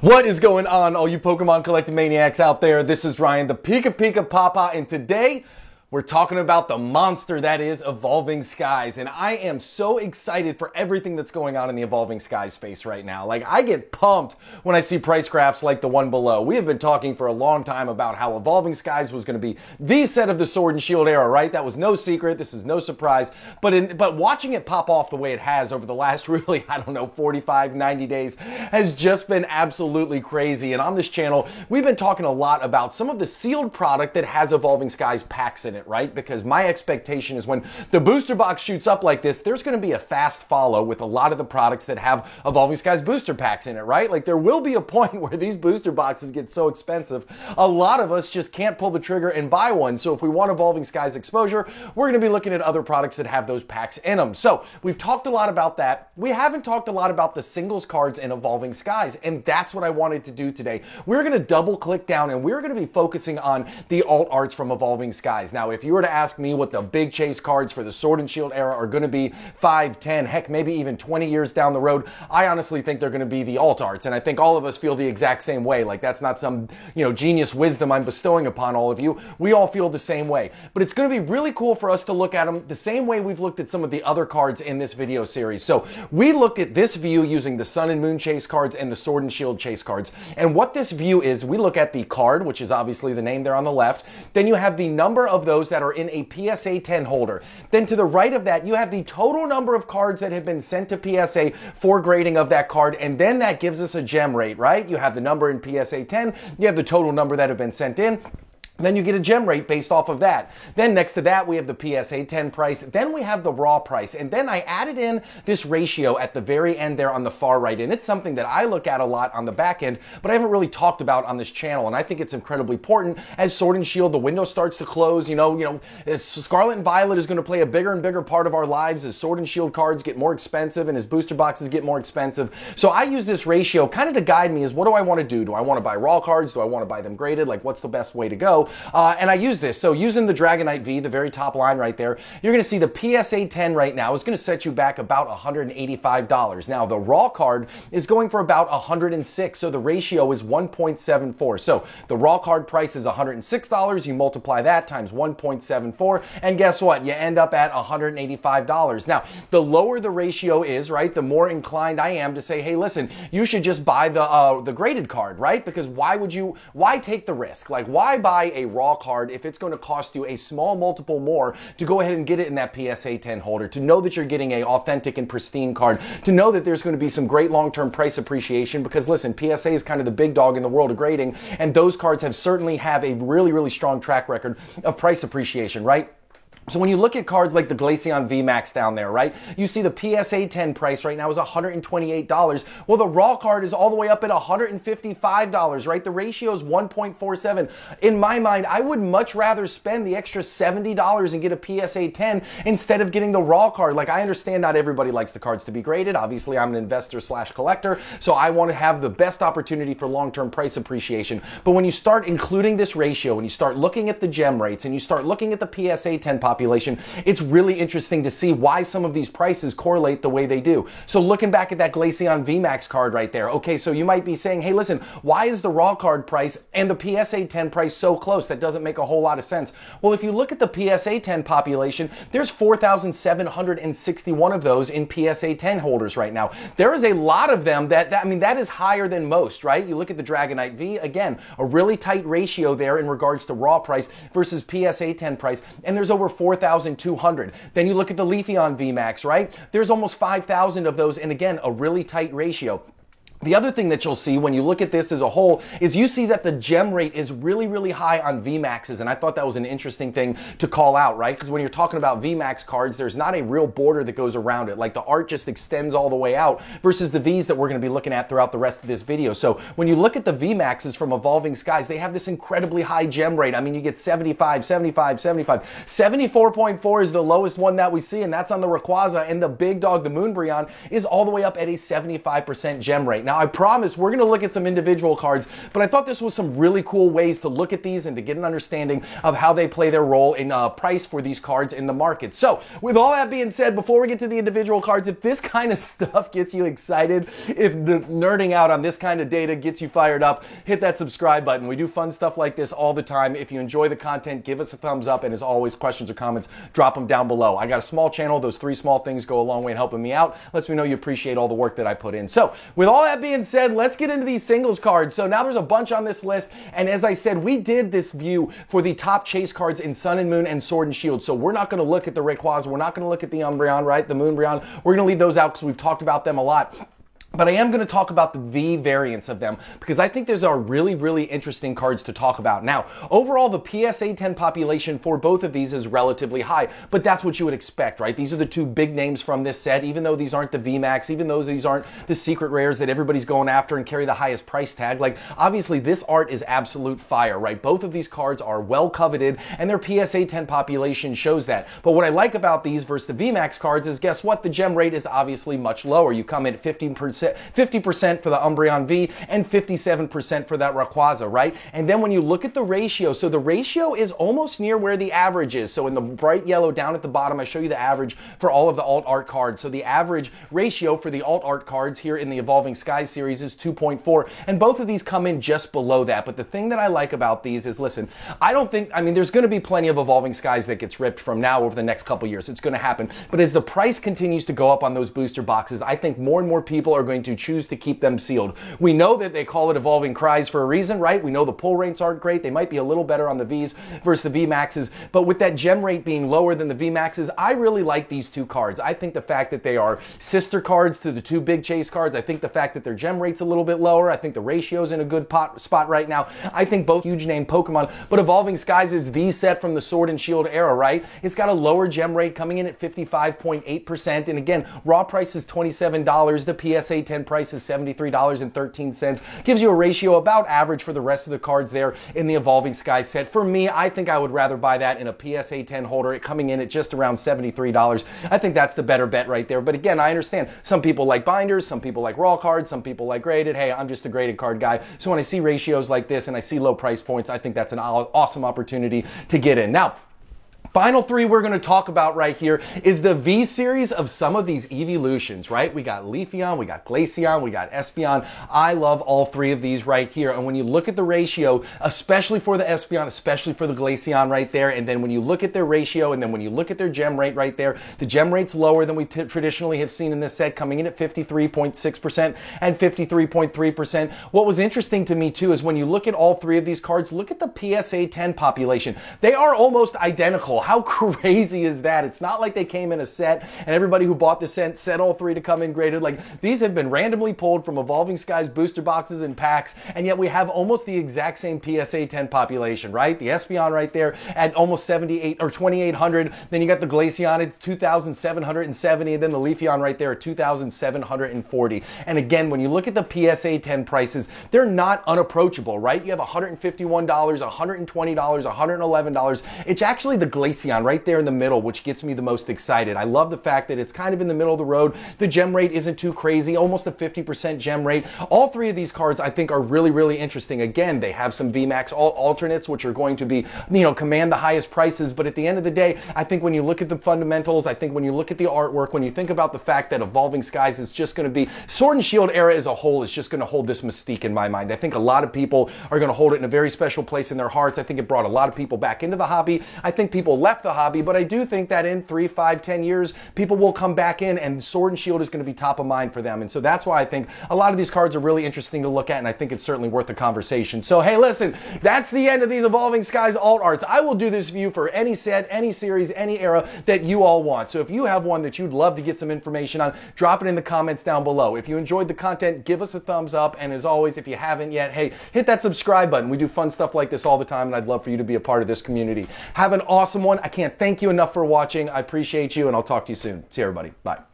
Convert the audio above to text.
What is going on, all you Pokemon collecting maniacs out there? This is Ryan, the Pika Pika Papa, and today we're talking about the monster that is Evolving Skies, and I am so excited for everything that's going on in the Evolving Skies space right now. Like, I get pumped when I see price graphs like the one below. We have been talking for a long time about how Evolving Skies was going to be the set of the Sword and Shield era, right? That was no secret. This is no surprise. But watching it pop off the way it has over the last really, 45, 90 days has just been absolutely crazy. And on this channel, we've been talking a lot about some of the sealed product that has Evolving Skies packs in it, right? Because my expectation is when the booster box shoots up like this, there's going to be a fast follow with a lot of the products that have Evolving Skies booster packs in it, right? Like, there will be a point where these booster boxes get so expensive, a lot of us just can't pull the trigger and buy one. So if we want Evolving Skies exposure, we're going to be looking at other products that have those packs in them. So we've talked a lot about that. We haven't talked a lot about the singles cards in Evolving Skies, and that's what I wanted to do today. We're going to double click down and we're going to be focusing on the alt arts from Evolving Skies. Now, if you were to ask me what the big chase cards for the Sword and Shield era are going to be 5, 10, heck, maybe even 20 years down the road, I honestly think they're going to be the alt arts. And I think all of us feel the exact same way. Like, that's not some, genius wisdom I'm bestowing upon all of you. We all feel the same way. But it's going to be really cool for us to look at them the same way we've looked at some of the other cards in this video series. So we looked at this view using the Sun and Moon chase cards and the Sword and Shield chase cards. And what this view is, we look at the card, which is obviously the name there on the left. Then you have the number of those that are in a PSA 10 holder. Then to the right of that, you have the total number of cards that have been sent to PSA for grading of that card, and then that gives us a gem rate, right? You have the number in PSA 10, you have the total number that have been sent in, then you get a gem rate based off of that. Then next to that, we have the PSA 10 price. Then we have the raw price. And then I added in this ratio at the very end there on the far right. And it's something that I look at a lot on the back end, but I haven't really talked about on this channel. And I think it's incredibly important as Sword and Shield, the window starts to close. Scarlet and Violet is going to play a bigger and bigger part of our lives as Sword and Shield cards get more expensive and as booster boxes get more expensive. So I use this ratio kind of to guide me as what do I want to do? Do I want to buy raw cards? Do I want to buy them graded? Like, what's the best way to go? And I use this. So using the Dragonite V, the very top line right there, you're going to see the PSA 10 right now is going to set you back about $185. Now, the raw card is going for about $106. So the ratio is 1.74. So the raw card price is $106. You multiply that times 1.74. And guess what? You end up at $185. Now, the lower the ratio is, right, the more inclined I am to say, hey, listen, you should just buy the graded card, right? Because why take the risk? Like, why buy a raw card if it's going to cost you a small multiple more to go ahead and get it in that PSA 10 holder, to know that you're getting a authentic and pristine card, to know that there's going to be some great long-term price appreciation, because listen, PSA is kind of the big dog in the world of grading, and those cards certainly have a really, really strong track record of price appreciation, right? So when you look at cards like the Glaceon VMAX down there, right, you see the PSA 10 price right now is $128. Well, the raw card is all the way up at $155, right? The ratio is 1.47. In my mind, I would much rather spend the extra $70 and get a PSA 10 instead of getting the raw card. Like, I understand not everybody likes the cards to be graded. Obviously, I'm an investor / collector, so I want to have the best opportunity for long-term price appreciation. But when you start including this ratio, when you start looking at the gem rates and you start looking at the PSA 10 population, it's really interesting to see why some of these prices correlate the way they do. So looking back at that Glaceon VMAX card right there, okay, so you might be saying, hey, listen, why is the raw card price and the PSA 10 price so close? That doesn't make a whole lot of sense. Well, if you look at the PSA 10 population, there's 4,761 of those in PSA 10 holders right now. There is a lot of them that is higher than most, right? You look at the Dragonite V, again, a really tight ratio there in regards to raw price versus PSA 10 price, and there's over 4,200. Then you look at the Leafeon VMAX, right? There's almost 5,000 of those, and again, a really tight ratio. The other thing that you'll see when you look at this as a whole is you see that the gem rate is really, really high on VMAXs, and I thought that was an interesting thing to call out, right? Because when you're talking about VMAX cards, there's not a real border that goes around it. Like, the art just extends all the way out versus the Vs that we're going to be looking at throughout the rest of this video. So when you look at the VMAXs from Evolving Skies, they have this incredibly high gem rate. I mean, you get 75, 75, 75. 74.4 is the lowest one that we see, and that's on the Rayquaza, and the big dog, the Moonbreon, is all the way up at a 75% gem rate. Now, I promise we're going to look at some individual cards, but I thought this was some really cool ways to look at these and to get an understanding of how they play their role in price for these cards in the market. So, with all that being said, before we get to the individual cards, if this kind of stuff gets you excited, if the nerding out on this kind of data gets you fired up, hit that subscribe button. We do fun stuff like this all the time. If you enjoy the content, give us a thumbs up, and as always, questions or comments, drop them down below. I got a small channel. Those 3 small things go a long way in helping me out. Lets me know you appreciate all the work that I put in. So, with all that being said, let's get into these singles cards. So now there's a bunch on this list, and as I said, we did this view for the top chase cards in Sun and Moon and Sword and Shield. So we're not going to look at the Rayquaza, we're not going to look at the Umbreon, right? The Moonbreon. We're going to leave those out because we've talked about them a lot. But I am going to talk about the V variants of them because I think those are really, really interesting cards to talk about. Now, overall, the PSA 10 population for both of these is relatively high, but that's what you would expect, right? These are the 2 big names from this set, even though these aren't the VMAX, even though these aren't the secret rares that everybody's going after and carry the highest price tag. Like, obviously, this art is absolute fire, right? Both of these cards are well coveted, and their PSA 10 population shows that. But what I like about these versus the VMAX cards is, guess what? The gem rate is obviously much lower. You come in at 50% for the Umbreon V and 57% for that Rayquaza, right? And then when you look at the ratio, so the ratio is almost near where the average is. So in the bright yellow down at the bottom, I show you the average for all of the alt art cards. So the average ratio for the alt art cards here in the Evolving Skies series is 2.4, and both of these come in just below that. But the thing that I like about these is, listen, there's going to be plenty of Evolving Skies that gets ripped from now over the next couple years. It's going to happen. But as the price continues to go up on those booster boxes, I think more and more people are going to choose to keep them sealed. We know that they call it Evolving Cries for a reason, right? We know the pull rates aren't great. They might be a little better on the Vs versus the VMAXs, but with that gem rate being lower than the VMAXs, I really like these 2 cards. I think the fact that they are sister cards to the 2 big chase cards, I think the fact that their gem rate's a little bit lower, I think the ratio's in a good spot right now. I think both huge name Pokemon, but Evolving Skies is the set from the Sword and Shield era, right? It's got a lower gem rate coming in at 55.8%, and again, raw price is $27, the PSA 10 price is $73.13. Gives you a ratio about average for the rest of the cards there in the Evolving Skies set. For me, I think I would rather buy that in a PSA 10 holder, it coming in at just around $73. I think that's the better bet right there. But again, I understand some people like binders, some people like raw cards, some people like graded. Hey, I'm just a graded card guy. So when I see ratios like this and I see low price points, I think that's an awesome opportunity to get in. Now, final 3 we're going to talk about right here is the V series of some of these evolutions, right? We got Leafeon, we got Glaceon, we got Espeon. I love all 3 of these right here. And when you look at the ratio, especially for the Espeon, especially for the Glaceon right there, and then when you look at their ratio, and then when you look at their gem rate right there, the gem rate's lower than we traditionally have seen in this set, coming in at 53.6% and 53.3%. What was interesting to me too is when you look at all 3 of these cards, look at the PSA 10 population. They are almost identical. How crazy is that? It's not like they came in a set and everybody who bought the set all 3 to come in graded. Like, these have been randomly pulled from Evolving Skies booster boxes and packs, and yet we have almost the exact same PSA 10 population, right? The Espeon right there at almost 78 or 2,800. Then you got the Glaceon at 2,770, and then the Leafeon right there at 2,740. And again, when you look at the PSA 10 prices, they're not unapproachable, right? You have $151, $120, $111. It's actually the Glaceon right there in the middle, which gets me the most excited. I love the fact that it's kind of in the middle of the road. The gem rate isn't too crazy, almost a 50% gem rate. All 3 of these cards I think are really, really interesting. Again, they have some VMAX alternates, which are going to be, command the highest prices. But at the end of the day, I think when you look at the fundamentals, I think when you look at the artwork, when you think about the fact that Evolving Skies is just going to be, Sword and Shield era as a whole is just going to hold this mystique in my mind. I think a lot of people are going to hold it in a very special place in their hearts. I think it brought a lot of people back into the hobby. I think people left the hobby, but I do think that in 3, 5, 10 years, people will come back in and Sword and Shield is going to be top of mind for them. And so that's why I think a lot of these cards are really interesting to look at, and I think it's certainly worth a conversation. So hey, listen, that's the end of these Evolving Skies alt arts. I will do this for you for any set, any series, any era that you all want. So if you have one that you'd love to get some information on, drop it in the comments down below. If you enjoyed the content, give us a thumbs up. And as always, if you haven't yet, hey, hit that subscribe button. We do fun stuff like this all the time, and I'd love for you to be a part of this community. Have an awesome one. I can't thank you enough for watching. I appreciate you, and I'll talk to you soon. See you, everybody. Bye.